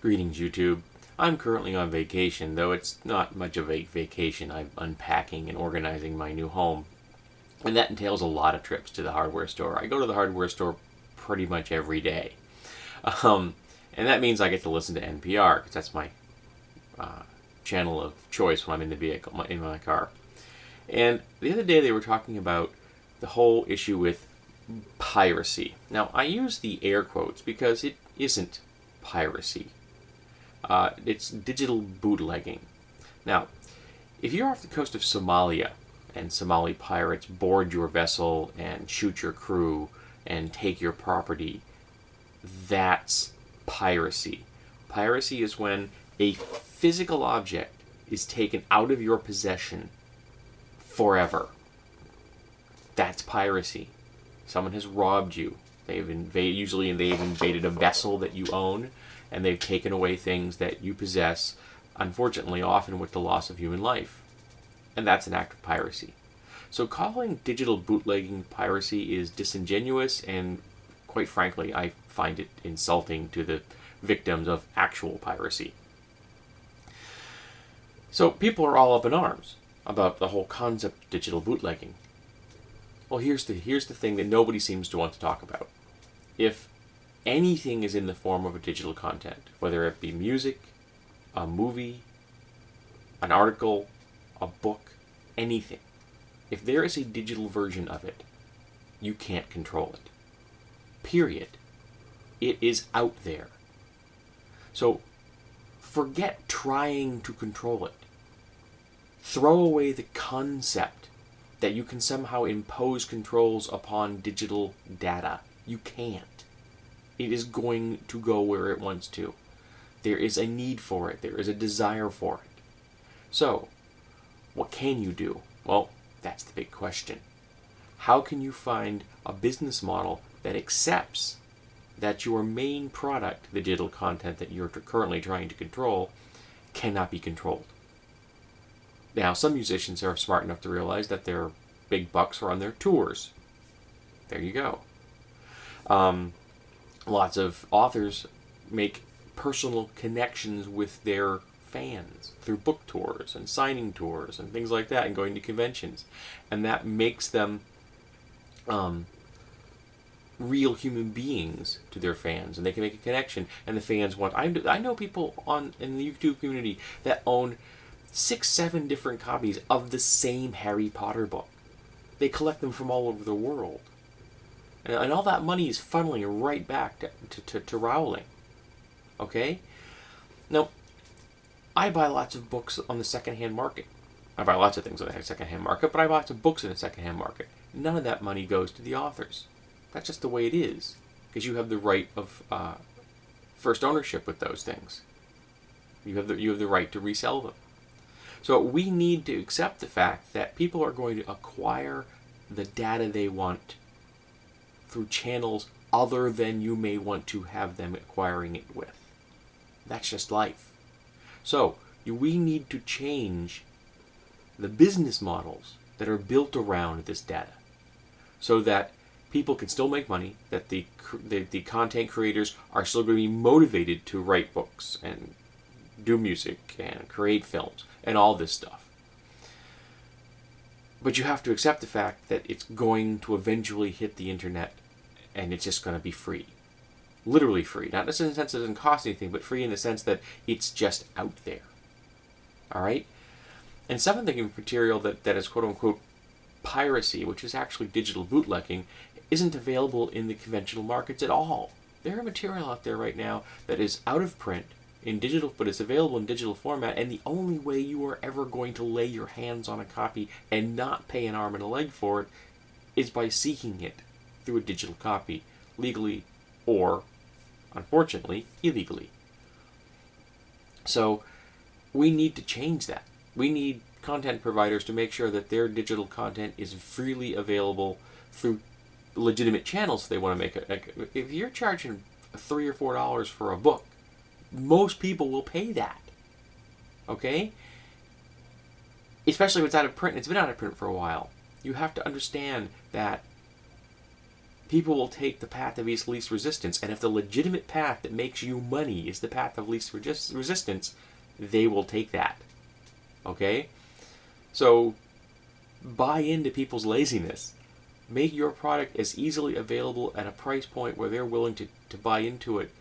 Greetings, YouTube. I'm currently on vacation, though it's not much of a vacation. I'm unpacking and organizing my new home, and that entails a lot of trips to the hardware store. I go to the hardware store pretty much every day, and that means I get to listen to NPR, because that's my channel of choice when I'm in the vehicle, in my car. And the other day they were talking about the whole issue with piracy. Now, I use the air quotes because it isn't piracy. It's digital bootlegging. Now, if you're off the coast of Somalia and Somali pirates board your vessel and shoot your crew and take your property, that's piracy. Piracy is when a physical object is taken out of your possession forever. That's piracy. Someone has robbed you. Usually they've invaded a vessel that you own, and they've taken away things that you possess, unfortunately often with the loss of human life. And that's an act of piracy. So calling digital bootlegging piracy is disingenuous, and quite frankly, I find it insulting to the victims of actual piracy. So people are all up in arms about the whole concept of digital bootlegging. Well, here's the thing that nobody seems to want to talk about. If anything is in the form of a digital content, whether it be music, a movie, an article, a book, anything, if there is a digital version of it, you can't control it. Period. It is out there. So forget trying to control it. Throw away the concept that you can somehow impose controls upon digital data. You can't. It is going to go where it wants to. There is a need for it. There is a desire for it. So, what can you do? Well, that's the big question. How can you find a business model that accepts that your main product, the digital content that you're currently trying to control, cannot be controlled? Now, some musicians are smart enough to realize that their big bucks are on their tours. There you go. Lots of authors make personal connections with their fans through book tours and signing tours and things like that, and going to conventions. And that makes them real human beings to their fans, and they can make a connection, and the fans want... I know people in the YouTube community that own 6-7 different copies of the same Harry Potter book. They collect them from all over the world. And all that money is funneling right back to Rowling. Okay? Now, I buy lots of books on the secondhand market. I buy lots of things on the secondhand market, but I buy lots of books in the secondhand market. None of that money goes to the authors. That's just the way it is. Because you have the right of first ownership with those things. You have the right to resell them. So we need to accept the fact that people are going to acquire the data they want through channels other than you may want to have them acquiring it with. That's just life. So we need to change the business models that are built around this data so that people can still make money, that the content creators are still going to be motivated to write books and do music and create films and all this stuff. But you have to accept the fact that it's going to eventually hit the internet, and it's just going to be free. Literally free. Not just in the sense that it doesn't cost anything, but free in the sense that it's just out there. Alright? And some of the material that is quote-unquote piracy, which is actually digital bootlegging, isn't available in the conventional markets at all. There are material out there right now that is out of print, in digital, but it's available in digital format, and the only way you are ever going to lay your hands on a copy and not pay an arm and a leg for it is by seeking it through a digital copy, legally or, unfortunately, illegally. So we need to change that. We need content providers to make sure that their digital content is freely available through legitimate channels if they want to make it. Like, if you're charging $3 or $4 for a book, most people will pay that. Okay? Especially if it's out of print. It's been out of print for a while. You have to understand that People will take the path of least resistance, and if the legitimate path that makes you money is the path of least resistance, they will take that. Okay? So, buy into people's laziness. Make your product as easily available at a price point where they're willing to buy into it.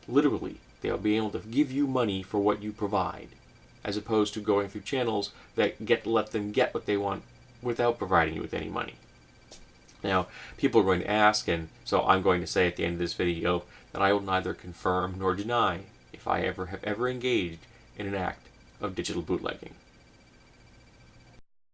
Literally, they'll be able to give you money for what you provide, as opposed to going through channels that let them get what they want without providing you with any money. Now, people are going to ask, and so I'm going to say at the end of this video that I will neither confirm nor deny if I have ever engaged in an act of digital bootlegging.